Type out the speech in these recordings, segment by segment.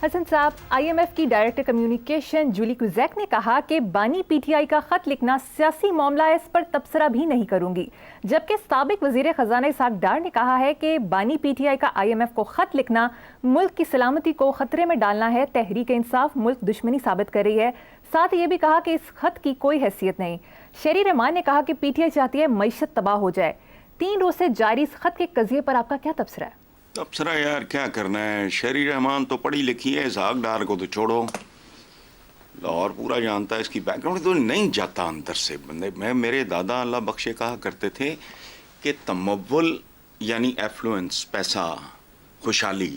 حسن صاحب، IMF کی director communication جولی کوزیک نے کہا کہ بانی PTI کا خط لکھنا سیاسی معاملہ ہے، اس پر تبصرہ بھی نہیں کروں گی، جبکہ سابق وزیر خزانہ اسحاق ڈار نے کہا ہے کہ بانی PTI کا IMF کو خط لکھنا ملک کی سلامتی کو خطرے میں ڈالنا ہے، تحریک انصاف ملک دشمنی ثابت کر رہی ہے۔ ساتھ یہ بھی کہا کہ اس خط کی کوئی حیثیت نہیں۔ شہری رحمان نے کہا کہ PTI چاہتی ہے معیشت تباہ ہو جائے۔ 3 روز سے جاری اس خط کے قضیے پر آپ کا کیا تبصرہ ہے؟ تبصرہ یار کیا کرنا ہے، شہری رحمان تو پڑھی لکھی ہے، اسحاق ڈار کو تو چھوڑو، لاہور پورا جانتا ہے اس کی بیک گراؤنڈ، تو نہیں جاتا اندر سے بندے۔ میرے دادا اللہ بخشے کہا کرتے تھے کہ تمول یعنی ایفلوئنس، پیسہ، خوشحالی،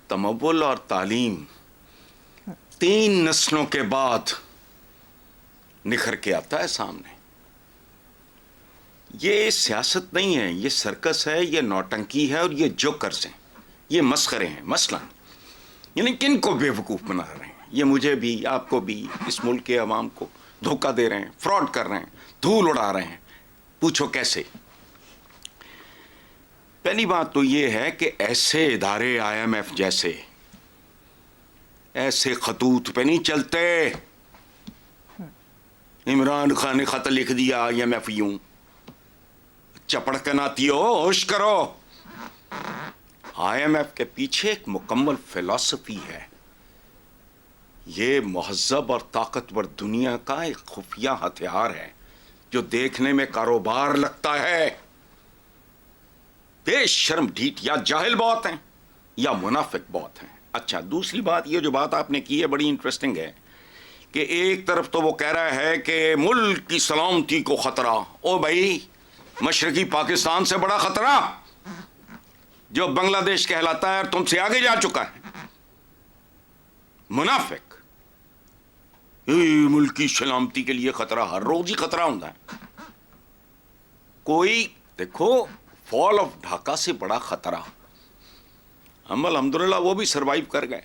تمول اور تعلیم 3 نسلوں کے بعد نکھر کے آتا ہے سامنے۔ یہ سیاست نہیں ہے، یہ سرکس ہے، یہ نوٹنکی ہے، اور یہ جوکرز ہیں، یہ مسخرے ہیں۔ مثلا یعنی کن کو بیوقوف بنا رہے ہیں؟ یہ مجھے بھی، آپ کو بھی، اس ملک کے عوام کو دھوکہ دے رہے ہیں، فراڈ کر رہے ہیں، دھول اڑا رہے ہیں۔ پوچھو کیسے؟ پہلی بات تو یہ ہے کہ ایسے ادارے IMF جیسے ایسے خطوط پہ نہیں چلتے۔ عمران خان نے خط لکھ دیا IMF یوں، چپڑکن آتی ہو، ہوش کرو۔ IMF کے پیچھے ایک مکمل فلسفی ہے۔ یہ مہذب اور طاقتور دنیا کا ایک خفیہ ہتھیار ہے جو دیکھنے میں کاروبار لگتا ہے۔ بے شرم ڈھیٹ، یا جاہل بہت ہیں یا منافق بہت ہیں۔ اچھا، دوسری بات، یہ جو بات آپ نے کی ہے بڑی انٹرسٹنگ ہے کہ ایک طرف تو وہ کہہ رہا ہے کہ ملک کی سلامتی کو خطرہ۔ او بھائی، مشرقی پاکستان سے بڑا خطرہ جو بنگلہ دیش کہلاتا ہے اور تم سے آگے جا چکا ہے۔ منافق، ملک کی سلامتی کے لیے خطرہ، ہر روز ہی خطرہ ہوتا ہے۔ کوئی دیکھو، فال آف ڈھاکہ سے بڑا خطرہ، ہم الحمدللہ وہ بھی سروائیو کر گئے۔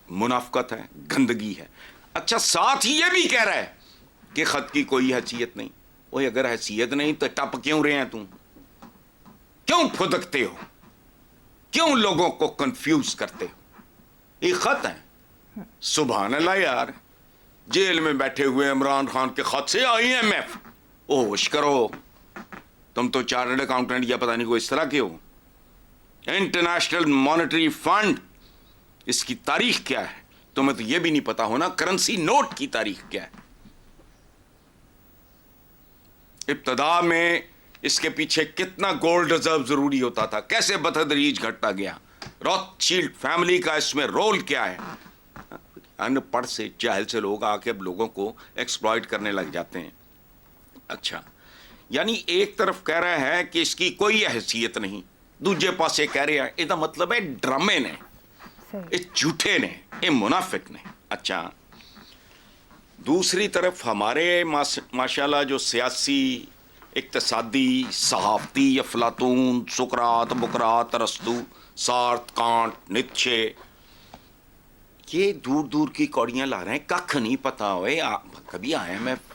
منافقت ہے، گندگی ہے۔ اچھا، ساتھ ہی یہ بھی کہہ رہا ہے کہ خط کی کوئی حیثیت نہیں۔ وہ اگر حیثیت نہیں تو ٹپ کیوں رہے ہیں تم؟ کیوں پھدکتے ہو؟ کیوں لوگوں کو کنفیوز کرتے ہو؟ یہ خط ہے، سبحان اللہ یار، جیل میں بیٹھے ہوئے عمران خان کے خط سے IMF، ہوش کرو، تم تو چارٹرڈ اکاؤنٹنٹ یا پتہ نہیں کوئی اس طرح کے ہو۔ انٹرنیشنل مانیٹری فنڈ، اس کی تاریخ کیا ہے؟ تمہیں تو یہ بھی نہیں پتا ہونا کرنسی نوٹ کی تاریخ کیا ہے۔ ابتدا میں اس کے پیچھے کتنا گولڈ ریزرو ضروری ہوتا تھا، کیسے بتدریج گھٹتا گیا، روتھ شیلڈ فیملی کا اس میں رول کیا ہے۔ ان پڑھ سے، جاہل سے لوگ آ کے اب لوگوں کو ایکسپلائٹ کرنے لگ جاتے ہیں۔ اچھا، یعنی ایک طرف کہہ رہا ہے کہ اس کی کوئی حیثیت نہیں، دوسرے پاسے کہہ رہے ہیں، یہ مطلب ہے ڈرامے نے، یہ جھوٹے نے، یہ منافق نے۔ اچھا، دوسری طرف ہمارے ماشاءاللہ جو سیاسی، اقتصادی، صحافتی افلاطون، سقراط، بقراط، ارسطو، سارتھ، کانٹ، نیتشے، یہ دور دور کی کوڑیاں لا رہے ہیں، ککھ نہیں پتا ہوئے۔ کبھی IMF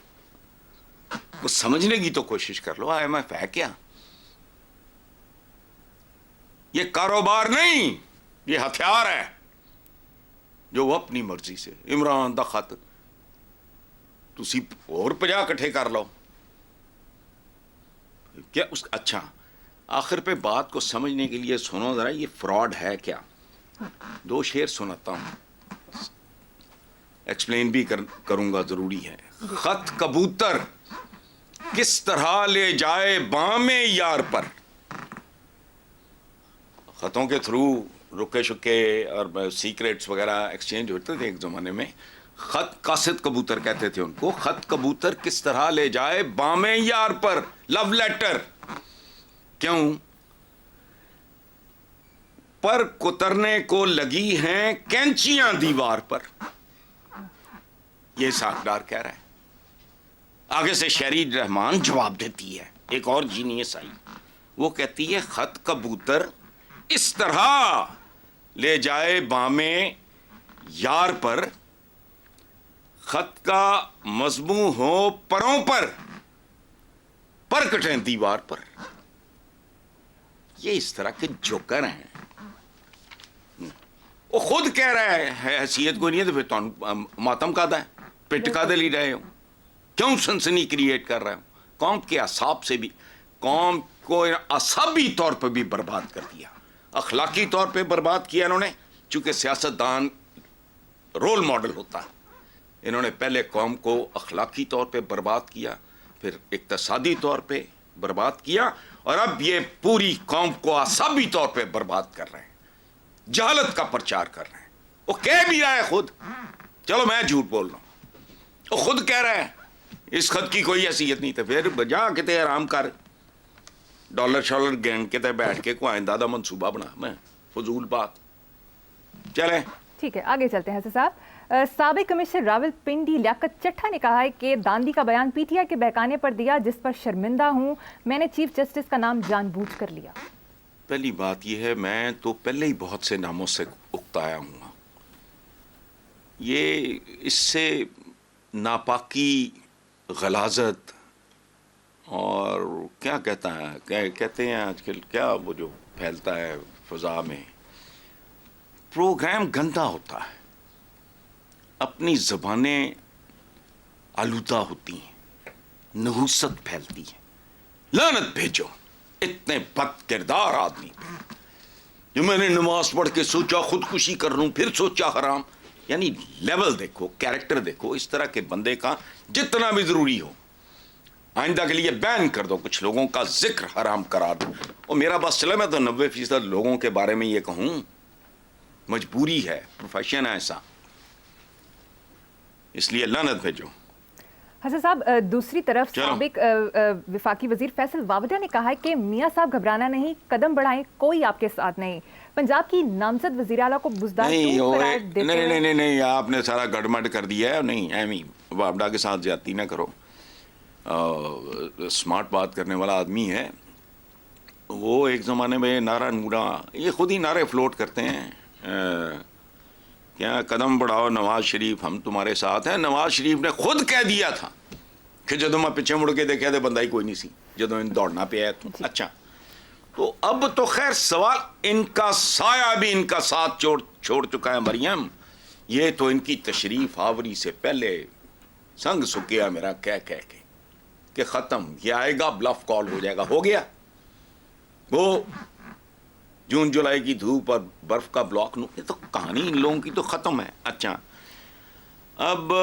کو سمجھنے کی تو کوشش کر لو، IMF ہے کیا؟ یہ کاروبار نہیں، یہ ہتھیار ہے جو وہ اپنی مرضی سے، عمران دا خط تسی اور 50 کٹھے کر لو کیا اس۔ اچھا، آخر پہ بات کو سمجھنے کے لیے سنو ذرا، یہ فراڈ ہے کیا؟ 2 شعر سناتا ہوں، ایکسپلین بھی کروں گا، ضروری ہے۔ خط کبوتر کس طرح لے جائے بام یار پر۔ خطوں کے تھرو رکے شکے اور سیکریٹس وغیرہ ایکسچینج ہوتے تھے ایک زمانے میں۔ خط قاصد کبوتر کہتے تھے ان کو۔ خط کبوتر کس طرح لے جائے بام یار پر، لو لیٹر، کیوں؟ پر کترنے کو لگی ہیں کینچیاں دیوار پر۔ یہ اسحاق ڈار کہہ رہا ہے۔ آگے سے شہری رحمان جواب دیتی ہے، ایک اور جینیس آئی، وہ کہتی ہے خط کبوتر اس طرح لے جائے بام یار پر، خط کا مضمون ہو پروں پر، پر کٹیں دیوار پر۔ یہ اس طرح کے جوکر ہیں۔ وہ خود کہہ رہا ہے حیثیت کوئی نہیں ہے تو پھر تو ماتم کا ہے پٹ کا دے لی رہے ہو, کیوں سنسنی کریٹ کر رہے ہو؟ قوم کے اعصاب سے بھی, قوم کو اعصابی طور پہ بھی برباد کر دیا, اخلاقی طور پہ برباد کیا انہوں نے. چونکہ سیاستدان رول ماڈل ہوتا ہے, انہوں نے پہلے قوم کو اخلاقی طور پہ برباد کیا, پھر اقتصادی طور پہ برباد کیا, اور اب یہ پوری قوم کو اعصابی طور پہ برباد کر رہے ہیں, جہالت کا پرچار کر رہے ہیں. وہ کہہ بھی رہا ہے خود, چلو میں جھوٹ بول رہا ہوں, وہ خود کہہ رہا ہے اس خط کی کوئی حیثیت نہیں. تو پھر جا کہتے آرام کر, ڈالر شالر گینگ کہتے بیٹھ کے کو آئندہ دا منصوبہ بنا, میں فضول بات. چلیں ٹھیک ہے, آگے چلتے ہیں حسن صاحب. سابق کمشنر راول پنڈی لیاقت چٹھا نے کہا ہے کہ داندی کا بیان پی ٹی آئی کے بہکانے پر دیا جس پر شرمندہ ہوں, میں نے چیف جسٹس کا نام جان بوجھ کر لیا. پہلی بات یہ ہے, میں تو پہلے ہی بہت سے ناموں سے اکتایا ہوں. یہ اس سے ناپاکی, غلاظت اور کیا کہتا ہے, کہتے ہیں آج کل کیا وہ جو پھیلتا ہے فضا میں, پروگرام گندا ہوتا ہے, اپنی زبانیں آلودہ ہوتی ہیں, نحوست پھیلتی ہے. لعنت بھیجو اتنے بد کردار آدمی جو میں نے نماز پڑھ کے سوچا خودکشی کر لوں, پھر سوچا حرام. یعنی لیول دیکھو, کیریکٹر دیکھو. اس طرح کے بندے کا جتنا بھی ضروری ہو آئندہ کے لیے بین کر دو, کچھ لوگوں کا ذکر حرام کرا دو. اور میرا بس چلا, میں تو 90% لوگوں کے بارے میں یہ کہوں, مجبوری ہے, پروفیشن ہے ایسا, اس لیے لعنت بھیجو. حسن صاحب, دوسری طرف سابق وفاقی وزیر فیصل واوڈہ نے کہا ہے کہ میاں صاحب گھبرانا نہیں, قدم بڑھائیں, کوئی آپ کے ساتھ نہیں. پنجاب کی نامزد وزیر اعلیٰ کو بزدار کیوں قرار دیتے ہیں؟ نہیں, آپ نے سارا گڑمٹ کر دیا ہے. نہیں, ایمی واوڈہ کے ساتھ زیادتی نہ کرو. سمارٹ بات کرنے والا آدمی ہے وہ. ایک زمانے میں نعرہ نورا, یہ خود ہی نعرے فلوٹ کرتے ہیں, کیا قدم بڑھاؤ نواز شریف ہم تمہارے ساتھ ہیں. نواز شریف نے خود کہہ دیا تھا کہ جدو میں پیچھے مڑ کے دیکھا تو بندہ ہی کوئی نہیں سی جدو ان دوڑنا پہ آیا تو. اچھا, تو اب تو خیر سوال, ان کا سایہ بھی ان کا ساتھ چھوڑ چکا ہے. مریم, یہ تو ان کی تشریف آوری سے پہلے سنگ سکیا میرا کہہ کے کہ ختم, یہ آئے گا بلف کال ہو جائے گا. ہو گیا, وہ جون جولائی کی دھوپ اور برف کا بلاک, یہ تو کہانی ان لوگوں کی تو ختم ہے. اچھا, اب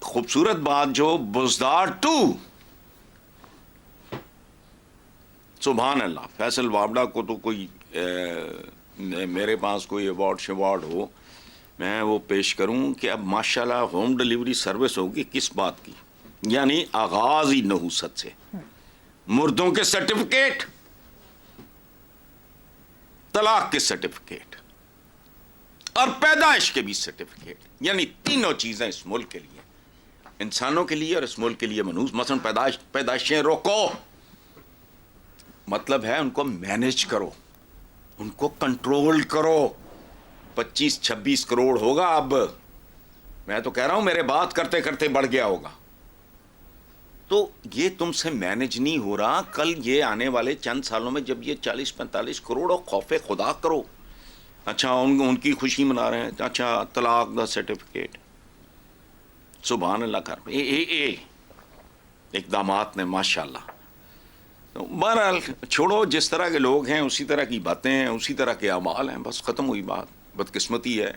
خوبصورت بات جو بزدار 2, سبحان اللہ, فیصل واوڈہ کو تو کوئی میرے پاس کوئی ایوارڈ شیوارڈ ہو میں وہ پیش کروں کہ اب ماشاءاللہ ہوم ڈیلیوری سروس ہوگی. کس بات کی؟ یعنی آغاز ہی نحوست سے. مردوں کے سرٹیفکیٹ, طلاق کے سرٹیفکیٹ اور پیدائش کے بھی سرٹیفکیٹ, یعنی تینوں چیزیں اس ملک کے لیے, انسانوں کے لیے اور اس ملک کے لیے منحوس. مثلا پیدائشیں روکو, مطلب ہے ان کو مینیج کرو, ان کو کنٹرول کرو. 25-26 کروڑ ہوگا اب, میں تو کہہ رہا ہوں میرے بات کرتے کرتے بڑھ گیا ہوگا. تو یہ تم سے مینیج نہیں ہو رہا. کل یہ آنے والے چند سالوں میں جب یہ 40-45 کروڑ اور خوف خدا کرو. اچھا, ان کی خوشی منا رہے ہیں. اچھا, طلاق دا سرٹیفکیٹ, سبحان اللہ کر اقدامات نے ماشاءاللہ. تو بہرحال چھوڑو, جس طرح کے لوگ ہیں اسی طرح کی باتیں ہیں, اسی طرح کے اعمال ہیں, بس ختم ہوئی بات. بدقسمتی ہے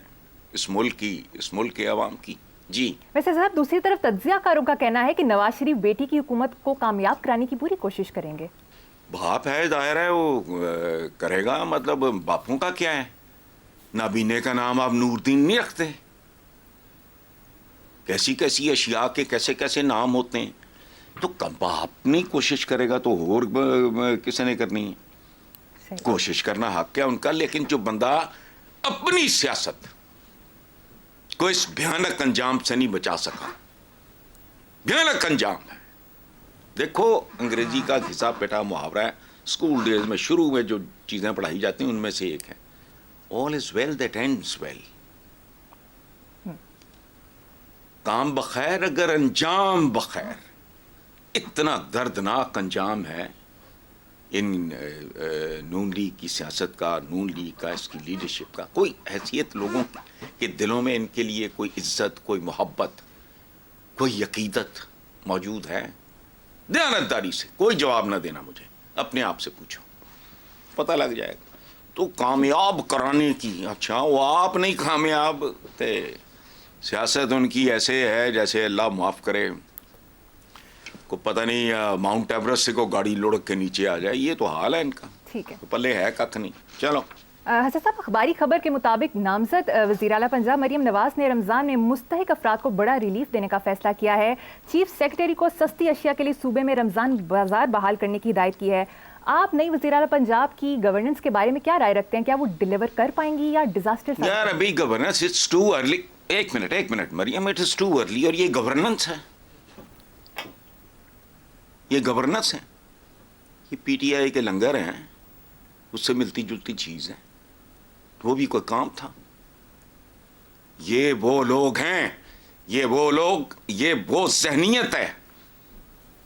اس ملک کی, اس ملک کے عوام کی. جی ویسے صاحب, دوسری طرف تجزیہ کاروں کا کہنا ہے کہ نواز شریف بیٹی کی حکومت کو کامیاب کرانے کی پوری کوشش کریں گے. باپ ہے, ظاہر ہے وہ کرے گا. مطلب باپوں کا کیا ہے, نابینے کا نام آپ نور الدین نہیں رکھتے. کیسی کیسی اشیاء کے کیسے کیسے نام ہوتے ہیں. تو باپ نہیں کوشش کرے گا تو اور کسی نے کرنی ہے. کوشش کرنا حق ہے ان کا, لیکن جو بندہ اپنی سیاست کو اس بھیانک انجام سے نہیں بچا سکا, بھیانک انجام ہے. دیکھو, انگریزی کا گھسا پیٹا محاورہ ہے, اسکول ڈیز میں شروع میں جو چیزیں پڑھائی جاتی ہیں ان میں سے ایک ہے all is well that ends well. کام بخیر اگر انجام بخیر. اتنا دردناک انجام ہے ان نون لیگ کی سیاست کا، نون لیگ کا، اس کی لیڈرشپ کا کوئی حیثیت لوگوں کے دلوں میں ان کے لیے کوئی عزت، کوئی محبت، کوئی عقیدت موجود ہے؟ دیانتداری سے کوئی جواب نہ دینا، مجھے اپنے آپ سے پوچھو، پتہ لگ جائے گا۔ تو کامیاب کرانے کی، اچھا وہ آپ نہیں کامیاب تھے، سیاست ان کی ایسے ہے جیسے اللہ معاف کرے کو پتہ نہیں ماؤنٹ ایوریسٹ سے کو گاڑی لڑک کے نیچے آ جائے، یہ تو حال ہے ان کا، ٹھیک ہے تو پلے ہے ککھ نہیں۔ چلو حسن صاحب، اخباری خبر کے مطابق نامزد وزیر اعلیٰ پنجاب مریم نواز نے رمضان میں مستحق افراد کو بڑا ریلیف دینے کا فیصلہ کیا ہے۔ چیف سیکرٹری کو سستی اشیاء کے لیے صوبے میں رمضان بازار بحال کرنے کی ہدایت کی ہے۔ آپ نئی وزیر اعلیٰ پنجاب کی گورننس کے بارے میں کیا رائے رکھتے ہیں؟ کیا وہ ڈیلیور کر پائیں گی یا ڈیزاسٹر؟ یار ابھی گورننس اٹس ٹو ارلی۔ ایک minute Maryam, it is too early, اور یہ گورننس ہے، یہ گورننس ہے، یہ پی ٹی آئی کے لنگر ہیں، اس سے ملتی جلتی چیز ہے، وہ بھی کوئی کام تھا؟ یہ وہ لوگ ہیں، یہ وہ لوگ، یہ وہ ذہنیت ہے،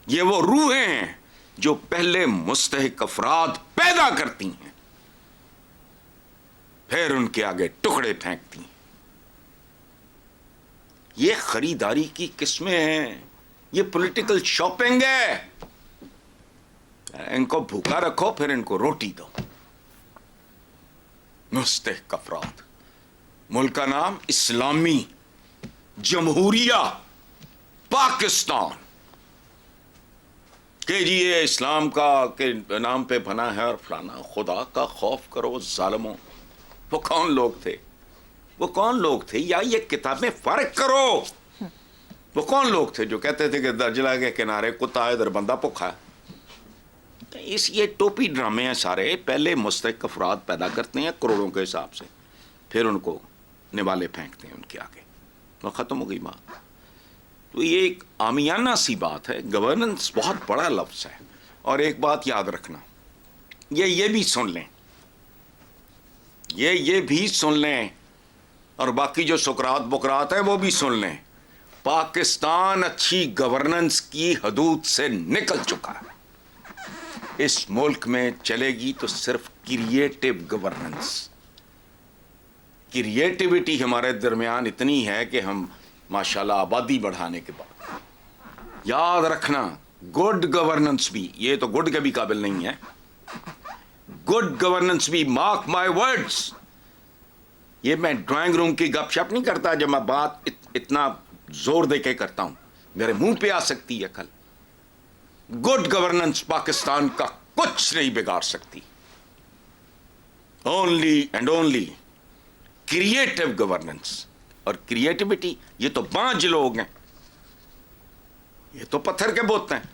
یہ وہ روحیں ہیں جو پہلے مستحق افراد پیدا کرتی ہیں، پھر ان کے آگے ٹکڑے پھینکتی ہیں۔ یہ خریداری کی قسمیں ہیں، یہ پولیٹیکل شاپنگ ہے۔ ان کو بھوکا رکھو، پھر ان کو روٹی دو۔ مستحق افراد، ملک کا نام اسلامی جمہوریہ پاکستان، کہ جی یہ اسلام کا کے نام پہ بنا ہے اور فلانا۔ خدا کا خوف کرو ظالموں، وہ کون لوگ تھے؟ وہ کون لوگ تھے؟ یا یہ کتابیں فرق کرو، وہ کون لوگ تھے جو کہتے تھے کہ درجلہ کے کنارے کتا ہے، ادھر بندہ بھوکا ہے؟ یہ ٹوپی ڈرامے ہیں سارے۔ پہلے مستحق افراد پیدا کرتے ہیں کروڑوں کے حساب سے، پھر ان کو نوالے پھینکتے ہیں ان کے آگے، وہ ختم ہو گئی بات۔ تو یہ ایک عامیانہ سی بات ہے۔ گورننس بہت بڑا لفظ ہے، اور ایک بات یاد رکھنا، یہ بھی سن لیں، یہ بھی سن لیں، اور باقی جو سکرات بکرات ہے وہ بھی سن لیں۔ پاکستان اچھی گورننس کی حدود سے نکل چکا ہے۔ اس ملک میں چلے گی تو صرف کریٹو گورننس۔ کریٹیوٹی ہمارے درمیان اتنی ہے کہ ہم ماشاءاللہ آبادی بڑھانے کے بعد، یاد رکھنا گڈ گورننس بھی، یہ تو گڈ کے بھی قابل نہیں ہے، گڈ گورننس بھی، مارک مائی ورڈز۔ یہ میں ڈرائنگ روم کی گپ شپ نہیں کرتا، جب میں بات اتنا زور دے کے کرتا ہوں، میرے منہ پہ آ سکتی ہے کل۔ گڈ گورننس پاکستان کا کچھ نہیں بگاڑ سکتی، only and only creative governance. اور کریٹیوٹی، یہ تو بانج لوگ ہیں، یہ تو پتھر کے بوتے ہیں،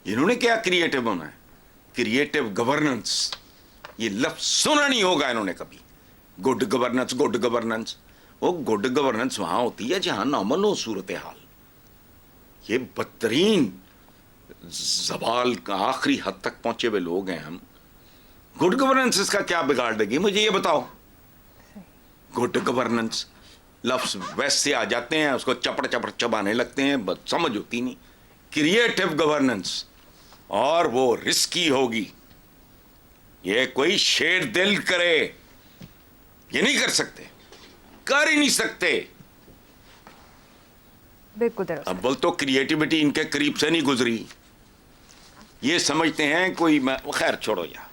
انہوں نے کیا کریٹو ہونا ہے؟ کریٹو گورننس، یہ لفظ سنا نہیں ہوگا انہوں نے کبھی۔ گڈ گورننس، گڈ گورننس، وہ گڈ گورننس وہاں ہوتی ہے جہاں نارمل ہو صورتحال۔ یہ بدترین زوال کا آخری حد تک پہنچے ہوئے لوگ ہیں ہم۔ گڈ گورننس اس کا کیا بگاڑ دے گی؟ مجھے یہ بتاؤ۔ گڈ گورننس لفظ ویسے آ جاتے ہیں، اس کو چپڑ چپڑ چبانے لگتے ہیں، بس سمجھ ہوتی نہیں۔ کریٹو گورننس، اور وہ رسکی ہوگی، یہ کوئی شیر دل کرے یہ نہیں کر سکتے، کر ہی نہیں سکتے۔ بالکل درست۔ اب بول تو کریٹیوٹی ان کے قریب سے نہیں گزری، یہ سمجھتے ہیں کوئی خیر چھوڑو یار۔